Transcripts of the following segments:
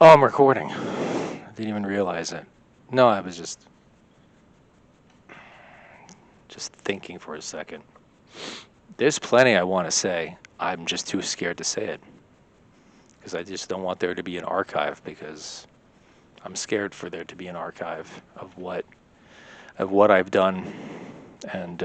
Oh, I'm recording. I didn't even realize it. No, I was just thinking for a second. There's plenty I want to say. I'm just too scared to say it because I just don't want there to be an archive because I'm scared for there to be an archive of what I've done and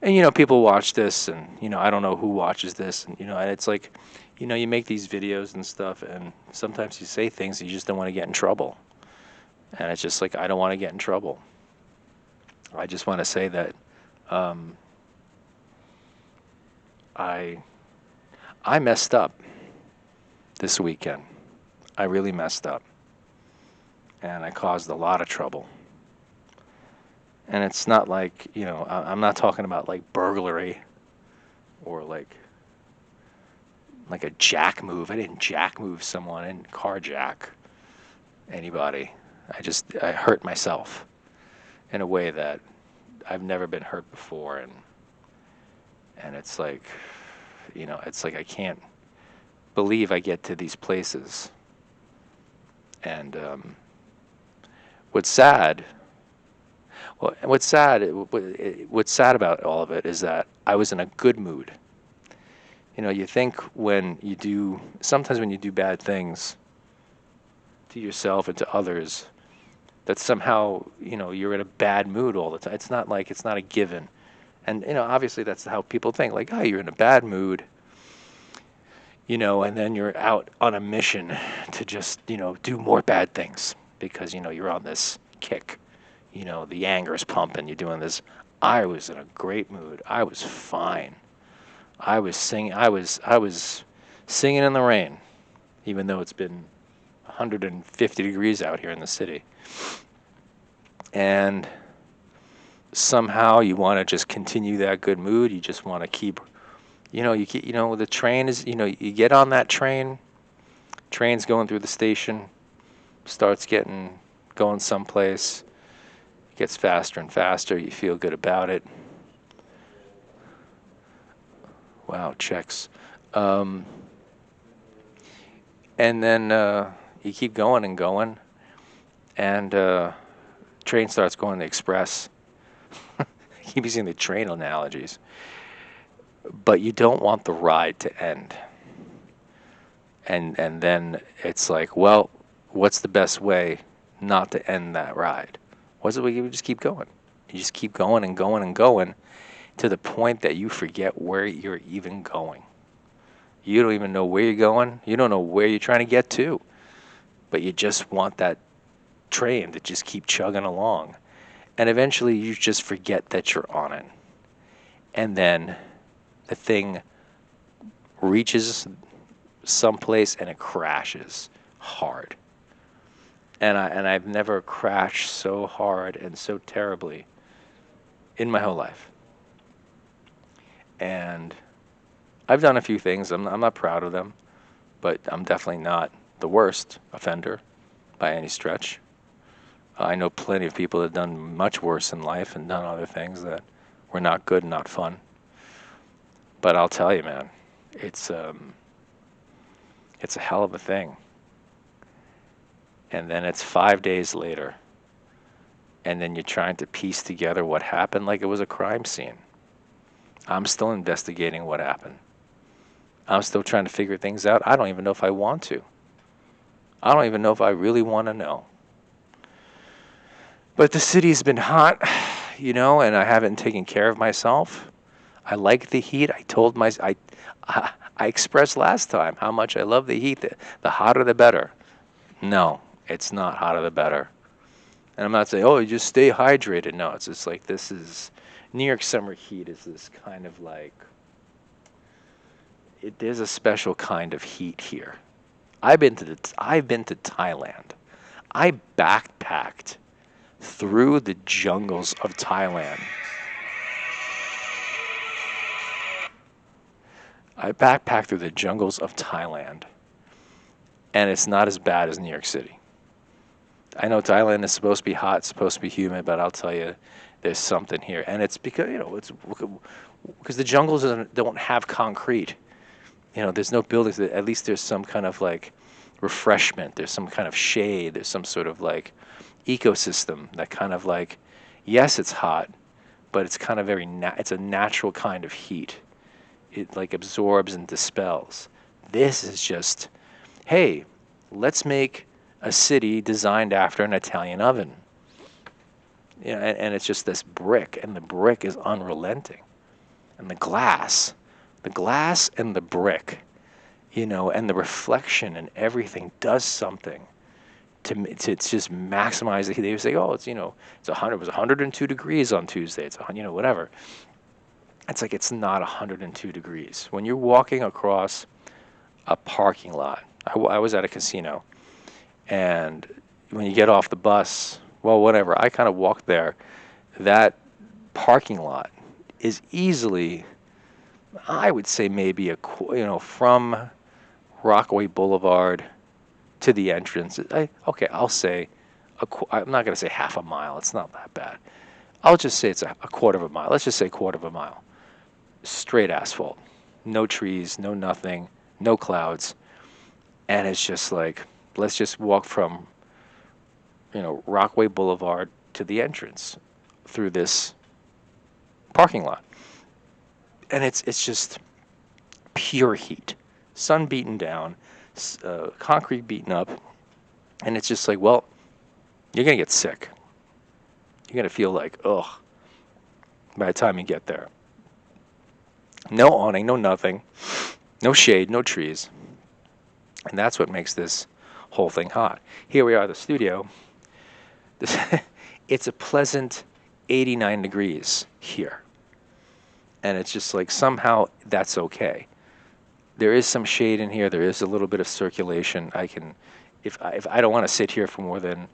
and people watch this and I don't know who watches this and and it's like you make these videos and stuff and sometimes you say things and you just don't want to get in trouble. And it's just like I don't want to get in trouble. I just want to say that um, I I messed up this weekend. I really messed up, and I caused a lot of trouble. And it's not like I'm not talking about like burglary or like a jack move. I didn't jack move someone. I didn't carjack anybody. I hurt myself in a way that I've never been hurt before, and it's like it's like I can't believe I get to these places. And what's sad, well, what's sad about all of it is that I was in a good mood. You think sometimes when you do bad things to yourself and to others, that somehow, you're in a bad mood all the time. It's not a given. And, obviously that's how people think, like, oh, you're in a bad mood, and then you're out on a mission to just, do more bad things because, you're on this kick. The anger is pumping, you're doing this. I was in a great mood. I was fine. I was singing in the rain, even though it's been 150 degrees out here in the city. And somehow you want to just continue that good mood. You just want to keep, the train is, you get on that train's going through the station, starts going someplace, gets faster and faster. You feel good about it. Wow, checks. Um, and then you keep going and going, and train starts going the express. I keep using the train analogies. But you don't want the ride to end. And then it's like, well, what's the best way not to end that ride? What's the way you just keep going? You just keep going and going and going to the point that you forget where you're even going. You don't even know where you're going. You don't know where you're trying to get to. But you just want that train to just keep chugging along. And eventually you just forget that you're on it. And then the thing reaches someplace and it crashes hard. And I've never crashed so hard and so terribly in my whole life. And I've done a few things. I'm not proud of them, but I'm definitely not the worst offender by any stretch. I know plenty of people that have done much worse in life and done other things that were not good and not fun. But I'll tell you, man, it's a hell of a thing. And then it's 5 days later, and then you're trying to piece together what happened like it was a crime scene. I'm still investigating what happened. I'm still trying to figure things out. I don't even know if I want to. I don't even know if I really want to know. But the city's been hot, and I haven't taken care of myself. I like the heat. I expressed last time how much I love the heat. The hotter the better. No, it's not hotter the better. And I'm not saying, oh, you just stay hydrated. No, it's just like New York summer heat is this kind of like, there's a special kind of heat here. I've been to Thailand. I backpacked through the jungles of Thailand. And it's not as bad as New York City. I know Thailand is supposed to be hot, supposed to be humid, but I'll tell you, there's something here, and it's because the jungles don't have concrete. There's no buildings. At least there's some kind of like, refreshment. There's some kind of shade. There's some sort of like ecosystem that kind of like, yes, it's hot, but it's kind of it's a natural kind of heat. It like absorbs and dispels. This is just, hey, let's make a city designed after an Italian oven. And it's just this brick, and the brick is unrelenting. And the glass and the brick, and the reflection and everything does something to just maximize the. They would say, oh, it's 100. It was 102 degrees on Tuesday. It's whatever. It's like it's not 102 degrees when you're walking across a parking lot. I was at a casino, and when you get off the bus, well, whatever. I kind of walked there. That parking lot is easily, I would say, maybe from Rockaway Boulevard to the entrance. I'll say, I'm not going to say half a mile. It's not that bad. I'll just say it's a quarter of a mile. Let's just say quarter of a mile. Straight asphalt. No trees, no nothing, no clouds. And it's just like, let's just walk from, Rockaway Boulevard to the entrance through this parking lot. And it's just pure heat. Sun beaten down, concrete beaten up. And it's just like, well, you're going to get sick. You're going to feel like, ugh, by the time you get there. No awning, no nothing, no shade, no trees. And that's what makes this whole thing hot. Here we are at the studio. It's a pleasant 89 degrees here. And it's just like somehow that's okay. There is some shade in here. There is a little bit of circulation. If I don't want to sit here for more than,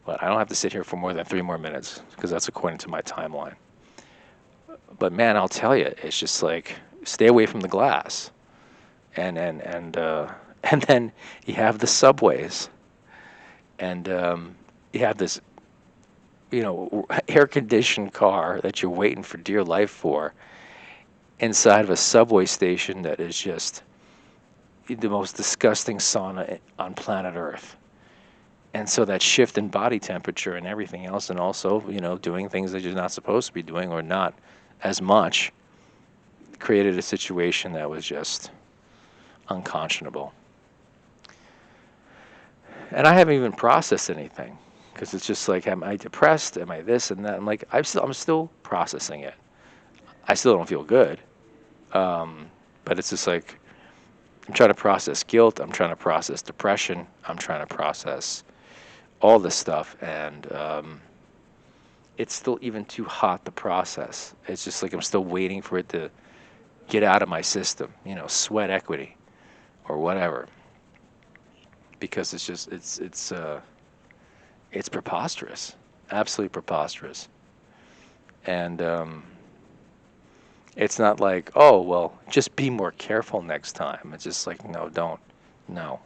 I don't have to sit here for more than 3 more minutes because that's according to my timeline. But man, I'll tell you, it's just like stay away from the glass, and then you have the subways, and you have this, air-conditioned car that you're waiting for dear life for inside of a subway station that is just the most disgusting sauna on planet Earth. And so that shift in body temperature and everything else, and also, doing things that you're not supposed to be doing or not as much, created a situation that was just unconscionable. And I haven't even processed anything because it's just like, am I depressed? Am I this and that? I'm like, I'm still processing it. I still don't feel good. But it's just like, I'm trying to process guilt. I'm trying to process depression. I'm trying to process all this stuff. And it's still even too hot to process. It's just like I'm still waiting for it to get out of my system, sweat equity or whatever. Because it's just, it's preposterous, absolutely preposterous. And it's not like, oh, well, just be more careful next time. It's just like, no, don't. No.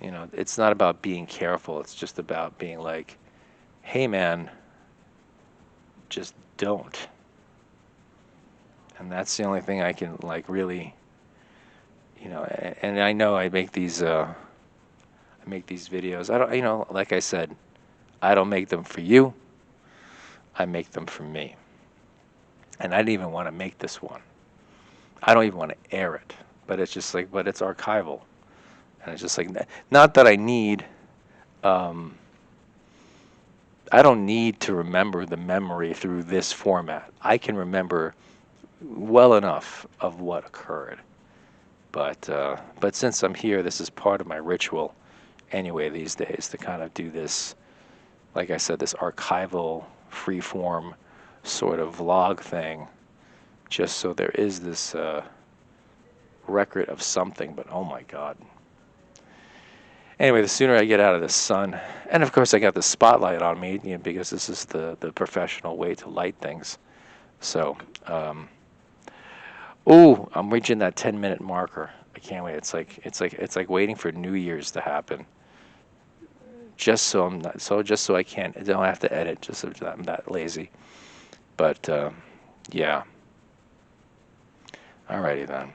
It's not about being careful. It's just about being like, hey, man, just don't. And that's the only thing I can like really, and I know I make these videos. I don't, like I said, I don't make them for you. I make them for me. And I didn't even want to make this one. I don't even want to air it. But it's just like, but it's archival. And it's just like, not that I need, I don't need to remember the memory through this format. I can remember well enough of what occurred. But since I'm here, this is part of my ritual anyway these days to kind of do this, like I said, this archival, free-form sort of vlog thing, just so there is this record of something. But oh my God. Anyway, the sooner I get out of the sun, and of course I got the spotlight on me, because this is the professional way to light things. So, I'm reaching that 10-minute marker. I can't wait. It's like waiting for New Year's to happen. Just so I don't have to edit. Just so I'm that lazy. But yeah. Alrighty then.